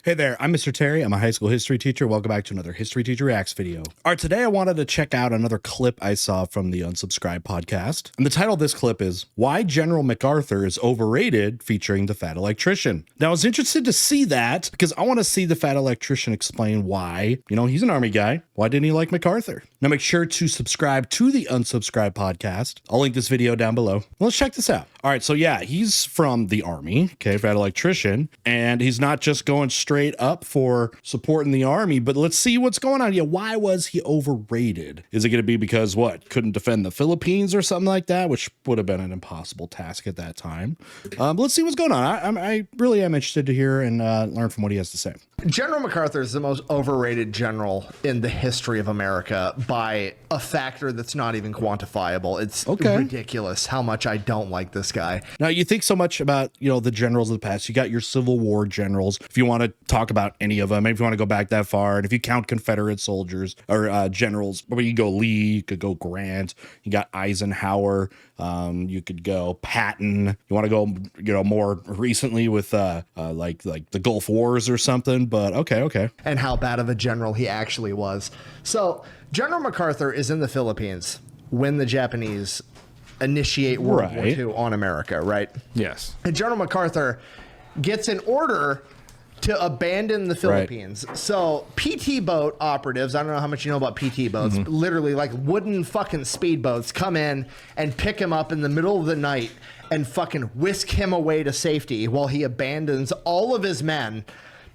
Hey there, I'm Mr. Terry. I'm a high school history teacher. Welcome back to another History Teacher Reacts video. All right, today I wanted to check out another clip I saw from the Unsubscribed podcast. And the title of this clip is Why General MacArthur is Overrated, featuring the Fat Electrician. Now, I was interested to see that because I want to see the Fat Electrician explain why, he's an Army guy. Why didn't he like MacArthur? Now, make sure to subscribe to the Unsubscribed podcast. I'll link this video down below. Let's check this out. All right, so yeah, he's from the Army, okay, Fat Electrician, and he's not just going straight up for supporting the Army, but let's see what's going on. Yeah, why was he overrated? Is it going to be because couldn't defend the Philippines or something like that, which would have been an impossible task at that time? Let's see what's going on. I really am interested to hear and learn from what he has to say. General MacArthur is the most overrated general in the history of America by a factor that's not even quantifiable. It's ridiculous how much I don't like this guy. Now, you think so much about, the generals of the past. You got your Civil War generals. If you want to talk about any of them, if you want to go back that far, and if you count Confederate soldiers or generals, you go Lee, you could go Grant, you got Eisenhower, you could go Patton. You want to go, more recently with like the Gulf Wars or something. But okay. And how bad of a general he actually was. So General MacArthur is in the Philippines when the Japanese initiate World War II on America, right? Yes. And General MacArthur gets an order to abandon the Philippines. Right. So PT boat operatives, I don't know how much you know about PT boats, literally like wooden fucking speedboats come in and pick him up in the middle of the night and fucking whisk him away to safety while he abandons all of his men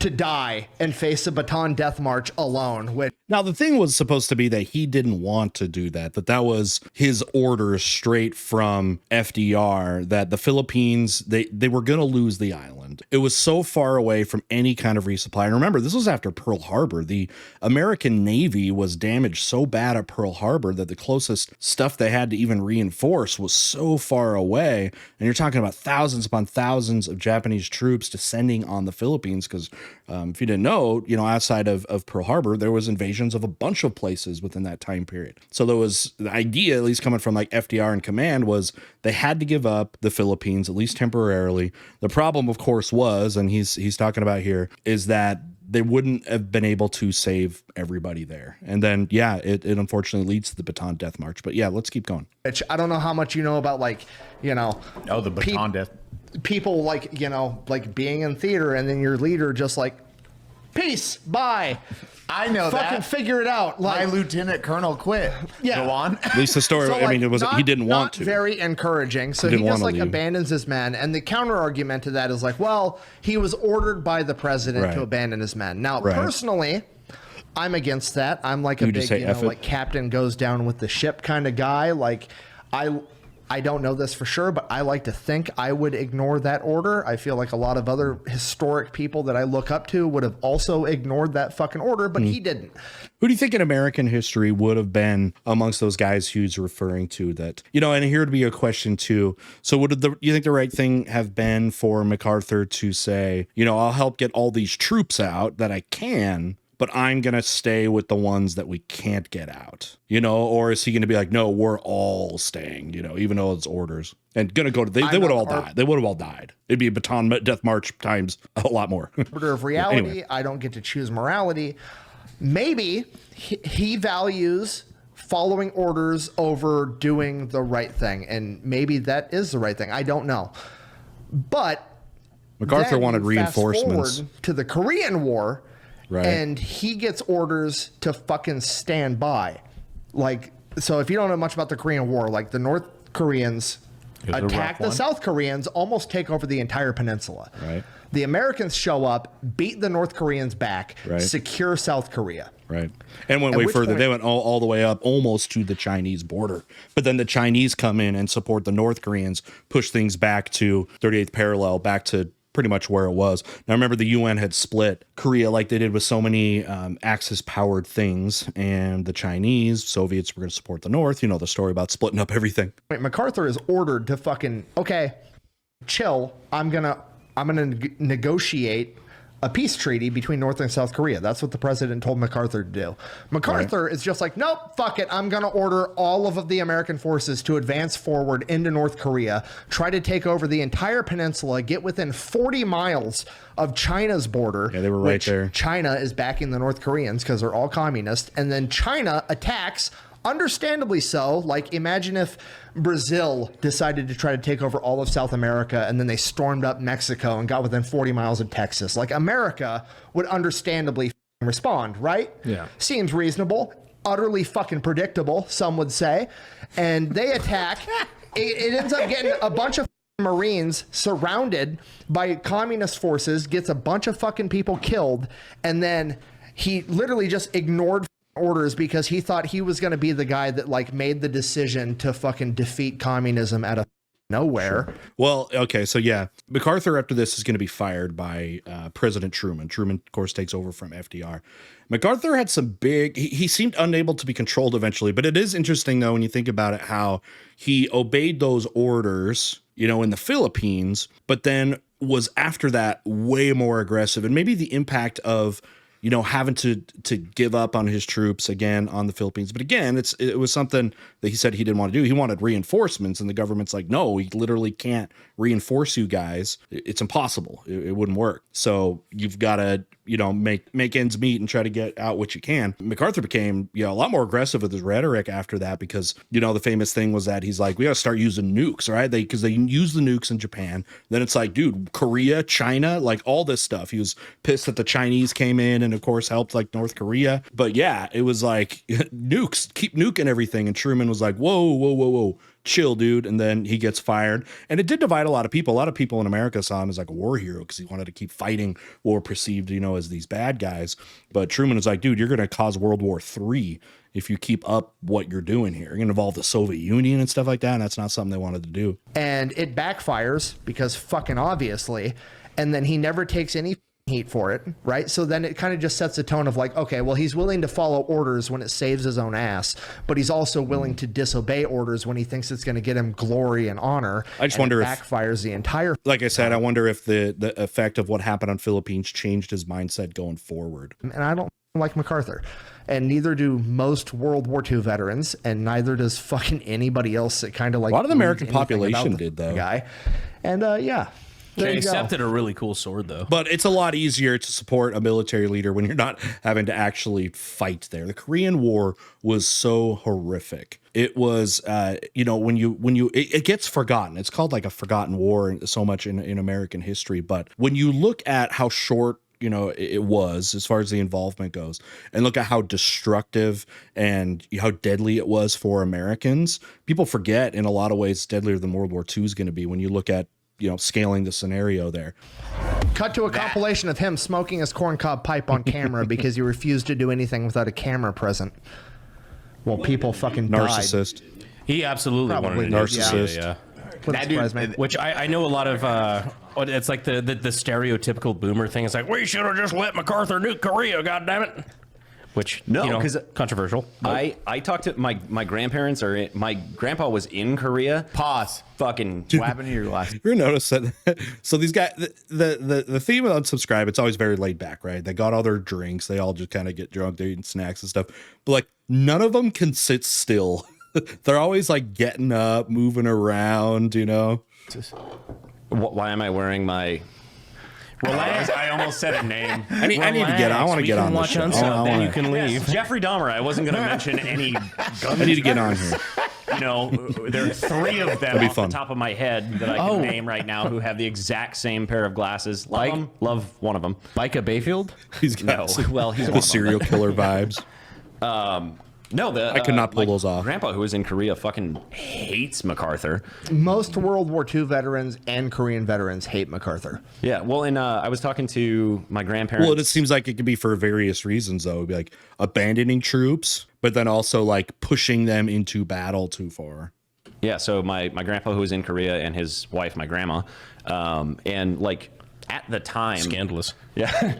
to die and face a Bataan death march alone. Now, the thing was supposed to be that he didn't want to do that was his order straight from FDR, that the Philippines, they were going to lose the island. It was so far away from any kind of resupply. And remember, this was after Pearl Harbor. The American Navy was damaged so bad at Pearl Harbor that the closest stuff they had to even reinforce was so far away. And you're talking about thousands upon thousands of Japanese troops descending on the Philippines because if you didn't know, outside of Pearl Harbor, there was invasions of a bunch of places within that time period. So there was the idea, at least coming from like FDR and command, was they had to give up the Philippines, at least temporarily. The problem, of course, was, and he's talking about here, is that they wouldn't have been able to save everybody there. And then, yeah, it unfortunately leads to the Bataan Death March. But yeah, let's keep going. I don't know how much you know about the Bataan Death. People like being in theater and then your leader just like, peace, bye. I know that. Fucking figure it out. My lieutenant colonel quit. Yeah. Go on. At least the story, So, it was he didn't want to. Not very encouraging. So he just abandons his men. And the counter argument to that is like, well, he was ordered by the president to abandon his men. Now, personally, I'm against that. I'm like a big, like captain goes down with the ship kind of guy. Like I don't know this for sure, but I like to think I would ignore that order. I feel like a lot of other historic people that I look up to would have also ignored that fucking order, but he didn't. Who do you think in American history would have been amongst those guys he's referring to that, and here would be a question too. So you think the right thing have been for MacArthur to say, I'll help get all these troops out that I can, but I'm going to stay with the ones that we can't get out, or is he going to be like, no, we're all staying, even though it's orders and going to go to, they would have all died. They would have all died. It'd be a Bataan Death March times a lot more. Order of reality. Anyway. I don't get to choose morality. Maybe he values following orders over doing the right thing. And maybe that is the right thing. I don't know. But MacArthur wanted reinforcements to the Korean War. Right. And he gets orders to fucking stand by. So if you don't know much about the Korean War, like the North Koreans attack the South Koreans, almost take over the entire peninsula. Right. The Americans show up, beat the North Koreans back, secure South Korea. Right. And went way further. They went all the way up almost to the Chinese border. But then the Chinese come in and support the North Koreans, push things back to 38th parallel, back to pretty much where it was. Now, remember, the UN had split Korea like they did with so many Axis-powered things, and the Chinese, Soviets were going to support the North. The story about splitting up everything. MacArthur is ordered to fucking, chill. I'm gonna negotiate a peace treaty between North and South Korea. That's what the president told MacArthur to do. MacArthur is just like, nope, fuck it. I'm going to order all of the American forces to advance forward into North Korea, try to take over the entire peninsula, get within 40 miles of China's border. Yeah, they were right there. China is backing the North Koreans because they're all communist. And then China attacks, understandably so. Like, imagine if Brazil decided to try to take over all of South America and then they stormed up Mexico and got within 40 miles of Texas. Like, America would understandably respond, right? Yeah. Seems reasonable. Utterly fucking predictable, some would say. And they attack. It ends up getting a bunch of Marines surrounded by communist forces, gets a bunch of fucking people killed, and then he literally just ignored orders because he thought he was going to be the guy that like made the decision to fucking defeat communism out of nowhere. Sure. Well, okay, so yeah, MacArthur after this is going to be fired by President Truman. Truman, of course, takes over from FDR. MacArthur had some big, he seemed unable to be controlled eventually, but it is interesting though when you think about it, how he obeyed those orders, you know, in the Philippines, but then was after that way more aggressive, and maybe the impact of, you know, having to give up on his troops again on the Philippines. But again, it was something that he said he didn't want to do. He wanted reinforcements, and the government's like, no, we literally can't reinforce you guys. It's impossible. It wouldn't work. So you've got to, you know, make ends meet and try to get out what you can. MacArthur became, you know, a lot more aggressive with his rhetoric after that because, you know, the famous thing was that he's like, we got to start using nukes, right? Because they use the nukes in Japan. Then it's like, dude, Korea, China, like all this stuff. He was pissed that the Chinese came in and of course helped like North Korea. But yeah, it was like nukes, keep nuking everything. And Truman was like, whoa, chill, dude. And then he gets fired. And it did divide a lot of people. A lot of people in America saw him as like a war hero because he wanted to keep fighting what were perceived, you know, as these bad guys. But Truman was like, dude, you're going to cause World War III if you keep up what you're doing here. You're going to involve the Soviet Union and stuff like that. And that's not something they wanted to do. And it backfires because fucking obviously. And then he never takes any heat for it, right? So then it kind of just sets a tone of like, okay, well, he's willing to follow orders when it saves his own ass, but he's also willing to disobey orders when he thinks it's going to get him glory and honor. I just wonder if backfires the entire. Like I said, I wonder if the effect of what happened on Philippines changed his mindset going forward. And I don't like MacArthur, and neither do most World War II veterans, and neither does fucking anybody else that kind of like a lot of the American population did though. Guy, and yeah. They accepted a really cool sword, though. But it's a lot easier to support a military leader when you're not having to actually fight there. The Korean War was so horrific. It was, you know, it gets forgotten. It's called like a forgotten war so much in American history. But when you look at how short, you know, it was as far as the involvement goes, and look at how destructive and how deadly it was for Americans, people forget in a lot of ways it's deadlier than World War II is going to be when you look at, you know, scaling the scenario there. Cut to a compilation of him smoking his corncob pipe on camera because he refused to do anything without a camera present. Well, people fucking narcissist. Died. He absolutely Probably wanted to narcissist. Yeah. That dude, which I know a lot of. It's like the stereotypical boomer thing. It's like, we should have just let MacArthur nuke Korea. God damn it. Which, no, you know, because controversial. I talked to my grandparents, or my grandpa was in Korea. Pause. Fucking what happened to your last? You ever notice that? So these guys, the theme of Unsubscribe, it's always very laid back, right? They got all their drinks, they all just kind of get drunk, they're eating snacks and stuff. But like none of them can sit still. They're always like getting up, moving around, you know. Why am I wearing my? Relax. I almost said a name. I need to get. I want to get on this show. Then you can leave. Yes, Jeffrey Dahmer. I wasn't going to mention any guns. I need to get on here. You know, there are 3 of them be off fun. the top of my head that I can name right now who have the exact same pair of glasses. Love them. Love one of them. Micah Bayfield? He's got Well, he's the serial killer vibes. No, I could not pull those off. Grandpa, who was in Korea, fucking hates MacArthur. most World War II veterans and Korean veterans hate MacArthur. Yeah, well, and I was talking to my grandparents. Well, it seems like it could be for various reasons, though. It'd be like abandoning troops, but then also like pushing them into battle too far. Yeah, so my grandpa, who was in Korea, and his wife, my grandma, and like at the time, Scandalous. Yeah,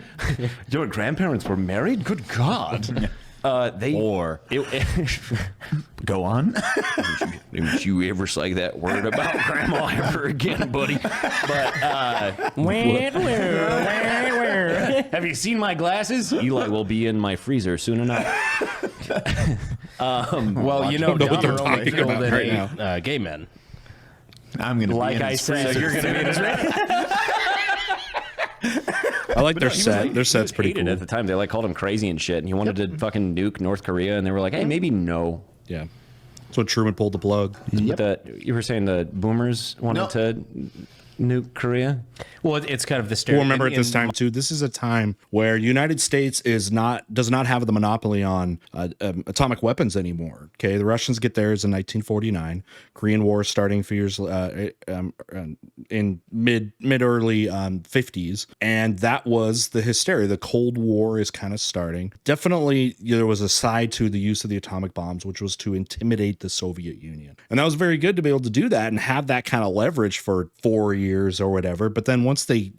your grandparents were married. Good God. Go on. Don't you ever say that word about grandma ever again, buddy. But have you seen my glasses? Eli will be in my freezer soon enough. Well, you know, know what they're Dahmer only talking killed about right any gay men. I'm gonna Like be in I his said, freezer. you're going to be in his I like their set. Their set's pretty hated cool. at the time. They like called him crazy and shit. And he wanted to fucking nuke North Korea. And they were like, hey, maybe no. Yeah. That's when Truman pulled the plug. But you were saying the boomers wanted to nuke Korea? Well, it's kind of the Well, stereotype. remember at this time too, this is a time where United States does not have the monopoly on atomic weapons anymore. Okay, the Russians get theirs in 1949. Korean War starting a few years in mid early 50s, and that was the hysteria. The Cold War is kind of starting. Definitely, there was a side to the use of the atomic bombs, which was to intimidate the Soviet Union, and that was very good to be able to do that and have that kind of leverage for 4 years or whatever. But then once they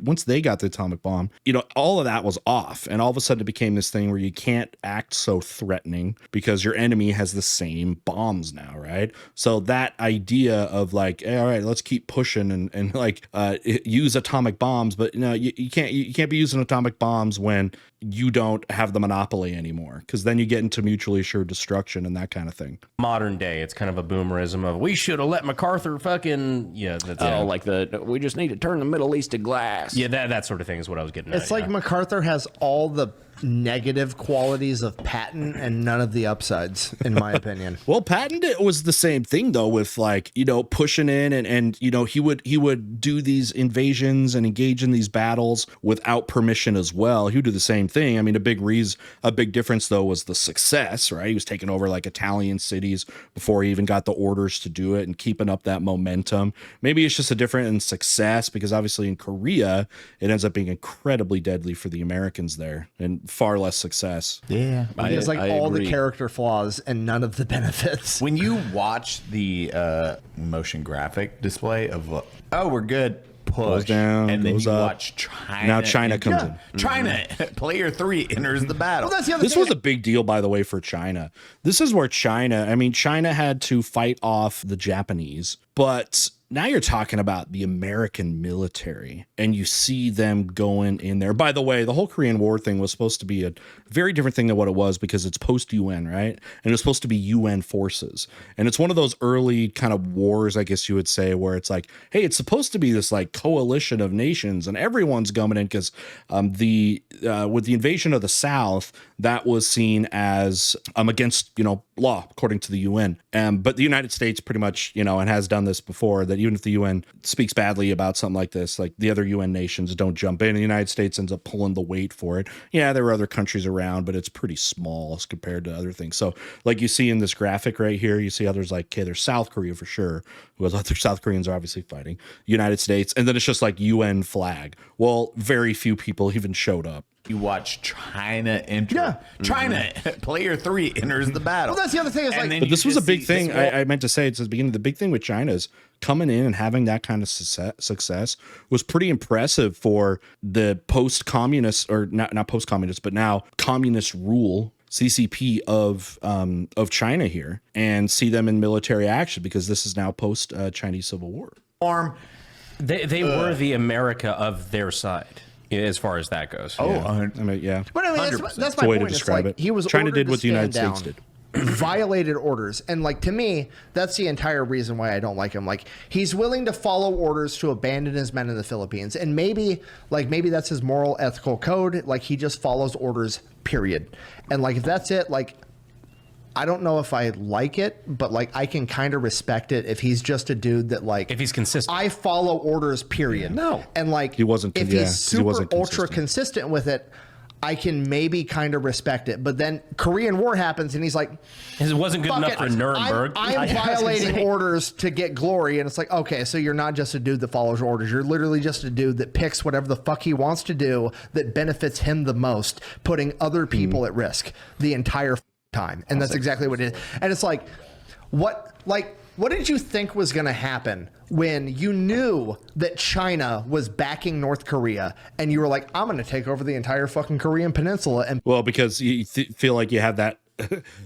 got the atomic bomb, all of that was off, and all of a sudden it became this thing where you can't act so threatening because your enemy has the same bombs now, right? So that idea of like, hey, all right, let's keep pushing and like use atomic bombs, but you can't be using atomic bombs when you don't have the monopoly anymore, because then you get into mutually assured destruction and that kind of thing. Modern day, it's kind of a boomerism of we should have let MacArthur fucking Like we just need to turn the Middle East to glass. Yeah, that sort of thing is what I was getting at. It's like MacArthur has all the negative qualities of Patton and none of the upsides, in my opinion. Well, Patton was the same thing though, with like, pushing in and he would do these invasions and engage in these battles without permission as well. He would do the same thing. I mean, a big difference though was the success, right? He was taking over like Italian cities before he even got the orders to do it and keeping up that momentum. Maybe it's just a difference in success, because obviously in Korea it ends up being incredibly deadly for the Americans there and far less success. Yeah. He has all agree. the character flaws and none of the benefits. When you watch the motion graphic display of, we're good, push, Goes down, and then goes you up. watch China. Now China comes in. China, player 3 enters the battle. Well, that's the other This thing. was a big deal, by the way, for China. This is where China had to fight off the Japanese, but now you're talking about the American military, and you see them going in there. By the way, the whole Korean War thing was supposed to be a very different thing than what it was, because it's post-UN, right? And it was supposed to be UN forces. And it's one of those early kind of wars, I guess you would say, where it's like, hey, it's supposed to be this like coalition of nations, and everyone's coming in, because with the invasion of the South, that was seen as against law according to the UN. But the United States pretty much and has done this before, that even if the UN speaks badly about something like this, like the other UN nations don't jump in. The United States ends up pulling the weight for it. Yeah, there are other countries around, but it's pretty small as compared to other things. So like you see in this graphic right here, you see others like, okay, there's South Korea for sure, who other South Koreans are obviously fighting, United States, and then it's just like UN flag. Well, very few people even showed up. You watch China enter. Yeah. China, player 3 enters the battle. Well, that's the other thing. Is And like, then But this you was a just big see thing. this I meant to say it's the beginning. The big thing with China is coming in and having that kind of success was pretty impressive for the post-communist, or not post-communist, but now communist rule, CCP of China here, and see them in military action, because this is now post Chinese Civil War. Arm. They were the America of their side, as far as that goes. Oh, I mean, yeah. But I mean, 100%. that's That's my the way point. to It's describe like it. he was China ordered did to what the United stand States down, did. violated orders, and like to me, that's the entire reason why I don't like him. Like, he's willing to follow orders to abandon his men in the Philippines, and maybe that's his moral, ethical code. Like, he just follows orders, period. And like, if that's it, like, I don't know if I like it, but like, I can kind of respect it if he's just a dude that like, If he's consistent. I follow orders, period. No. And like, He wasn't- if yeah, he's 'cause he super wasn't ultra consistent. consistent with it, I can maybe kind of respect it. But then Korean War happens, and he's like, It wasn't good "Fuck enough it. for Nuremberg. I'm violating orders to get glory." And it's like, okay, so you're not just a dude that follows orders. You're literally just a dude that picks whatever the fuck he wants to do that benefits him the most, putting other people at risk the entire time. And that's exactly what it is. And it's like, what did you think was going to happen when you knew that China was backing North Korea, and you were like, I'm going to take over the entire fucking Korean peninsula? And Well, because you feel like you have that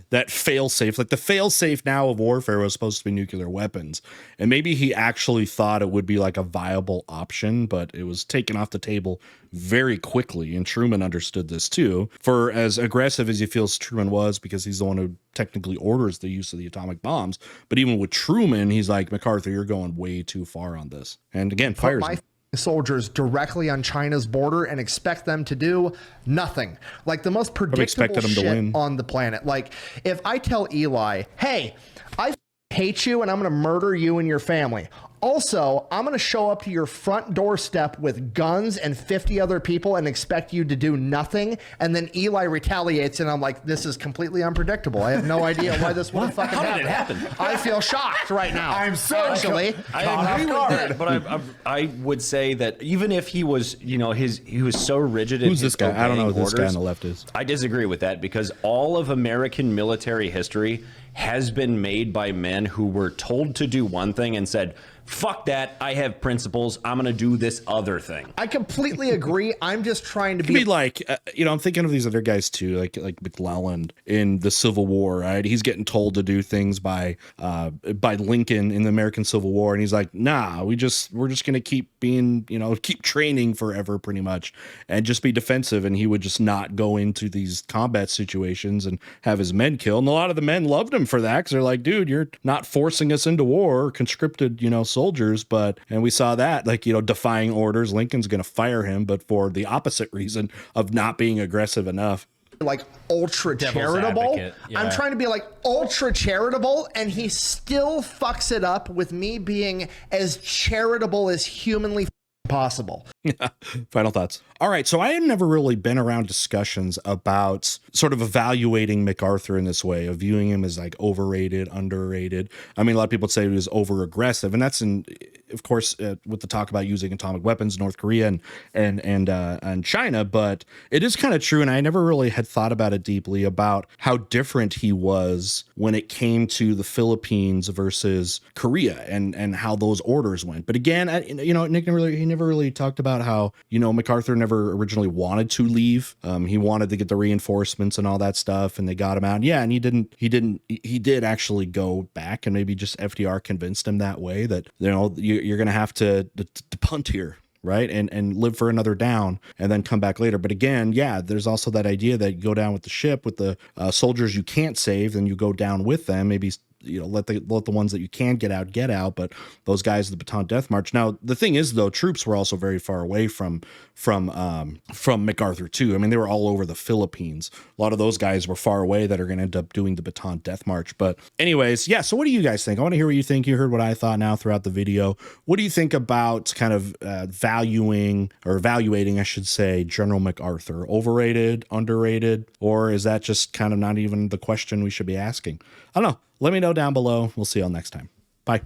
that fail safe, like the fail safe now of warfare was supposed to be nuclear weapons. And maybe he actually thought it would be like a viable option, but it was taken off the table very quickly. And Truman understood this too. For as aggressive as he feels Truman was, because he's the one who technically orders the use of the atomic bombs. But even with Truman, he's like, MacArthur, you're going way too far on this. And again, fires him. Soldiers directly on China's border and expect them to do nothing. Like the most predictable shit on the planet. Like if I tell Eli, hey, I hate you and I'm going to murder you and your family. Also, I'm going to show up to your front doorstep with guns and 50 other people and expect you to do nothing. And then Eli retaliates, and I'm like, this is completely unpredictable. I have no idea why this would have fucking happened. How did it happen? I feel shocked right now. I'm so actually. I agree with that, but I would say that even if he was, you know, he was so rigid. Who's this guy? I don't know who this guy on the left is. I disagree with that because all of American military history has been made by men who were told to do one thing and said, fuck that, I have principles, I'm going to do this other thing. I completely agree. I'm just trying to be like, you know, I'm thinking of these other guys too, like McClellan in the Civil War, right? He's getting told to do things by Lincoln in the American Civil War. And he's like, nah, we're just going to keep being, you know, keep training forever pretty much and just be defensive. And he would just not go into these combat situations and have his men killed. And a lot of the men loved him for that because they're like, dude, you're not forcing us into war, conscripted, you know, soldiers. And we saw that, like, you know, defying orders, Lincoln's going to fire him, but for the opposite reason of not being aggressive enough. Like ultra charitable. Yeah. I'm trying to be like ultra charitable, and he still fucks it up with me being as charitable as humanly possible. Final thoughts. All right. So I had never really been around discussions about sort of evaluating MacArthur in this way, of viewing him as like overrated, underrated. I mean, a lot of people would say he was over aggressive, and that's of course, with the talk about using atomic weapons, North Korea and China. But it is kind of true, and I never really had thought about it deeply about how different he was when it came to the Philippines versus Korea and how those orders went. But again, you know, Nick never really talked about how, you know, MacArthur never originally wanted to leave. He wanted to get the reinforcements and all that stuff, and they got him out. Yeah, and he did actually go back, and maybe just FDR convinced him that way that, you know, you're going to have to punt here, right? And live for another down and then come back later. But again, yeah, there's also that idea that you go down with the ship with the soldiers you can't save, then you go down with them, maybe, you know, let the ones that you can get out, but those guys, the Bataan Death March. Now, the thing is, though, troops were also very far away from MacArthur too. I mean, they were all over the Philippines. A lot of those guys were far away that are going to end up doing the Bataan Death March. But anyways, yeah. So what do you guys think? I want to hear what you think. You heard what I thought now throughout the video. What do you think about kind of evaluating, I should say, General MacArthur? Overrated, underrated, or is that just kind of not even the question we should be asking? I don't know. Let me know down below. We'll see y'all next time. Bye.